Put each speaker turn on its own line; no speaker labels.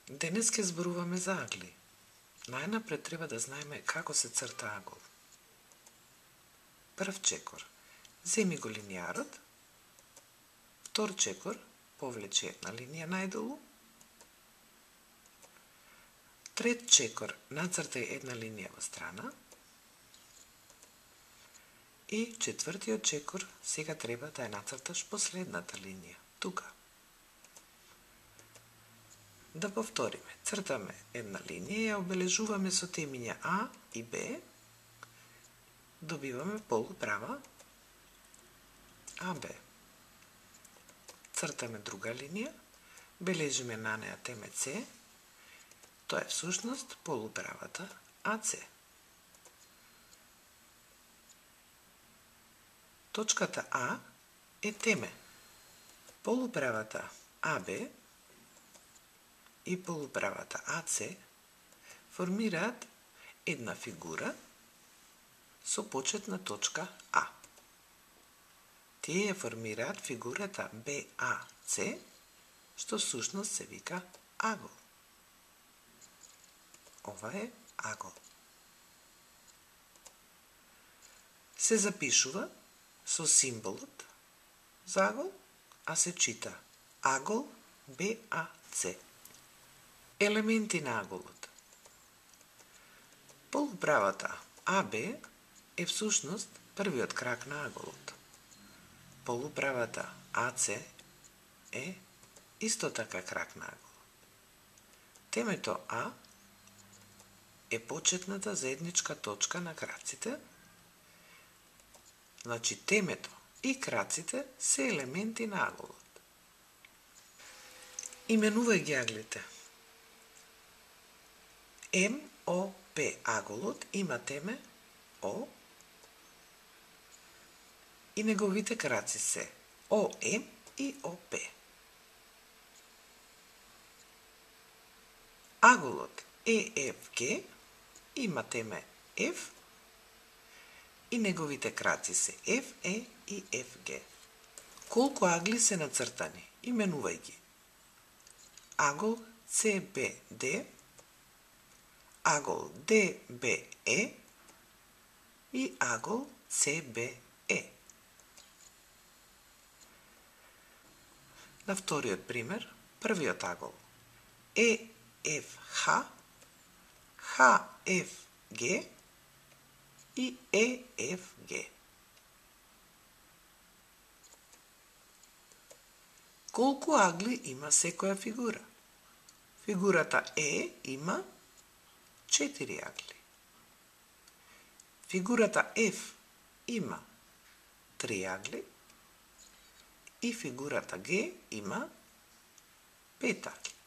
Денес ќе зборуваме за агли. Најнапред треба да знаеме како се црта агол. Прв чекор. Земи го линијарот. Втор чекор. Повлечи една линија најдолу. Трет чекор. Нацртај една линија во страна. И четвртиот чекор, сега треба да ја нацрташ последната линија, тука. Да повториме. Цртаме една линија, ја обележуваме со темиња А и Б. Добиваме полуправа АБ. Цртаме друга линија, бележиме на неа теме С. Тоа е всушност полуправата АЦ. Точката А е теме. Полуправата АБ и полуправата АЦ формираат една фигура со почетна точка А. Тие ја формираат фигурата БАЦ, што всушност се вика агол. Ова е агол. Се запишува со символот за агол, а се чита агол БАЦ. Елементи на аголот. Полуправата АБ е всушност првиот крак на аголот. Полуправата АЦ е исто така крак на аголот. Темето А е почетната заедничка точка на краците. Значи, темето и краците се елементи на аголот. Именувај ги аглите. МОП аголот има теме О и неговите краци се ОМ и ОП. Аголот ЕФГ има теме F и неговите краци се FE и FG. Колку агли се нацртани? Именувај ги. Агол CBD, агол DBE и агол CBE. На вториот пример, првиот агол EFH, HFG и EFG. Колку агли има секоја фигура? Фигурата Е има 4 агли. Фигурата F има 3 агли и фигурата Г има 5 агли.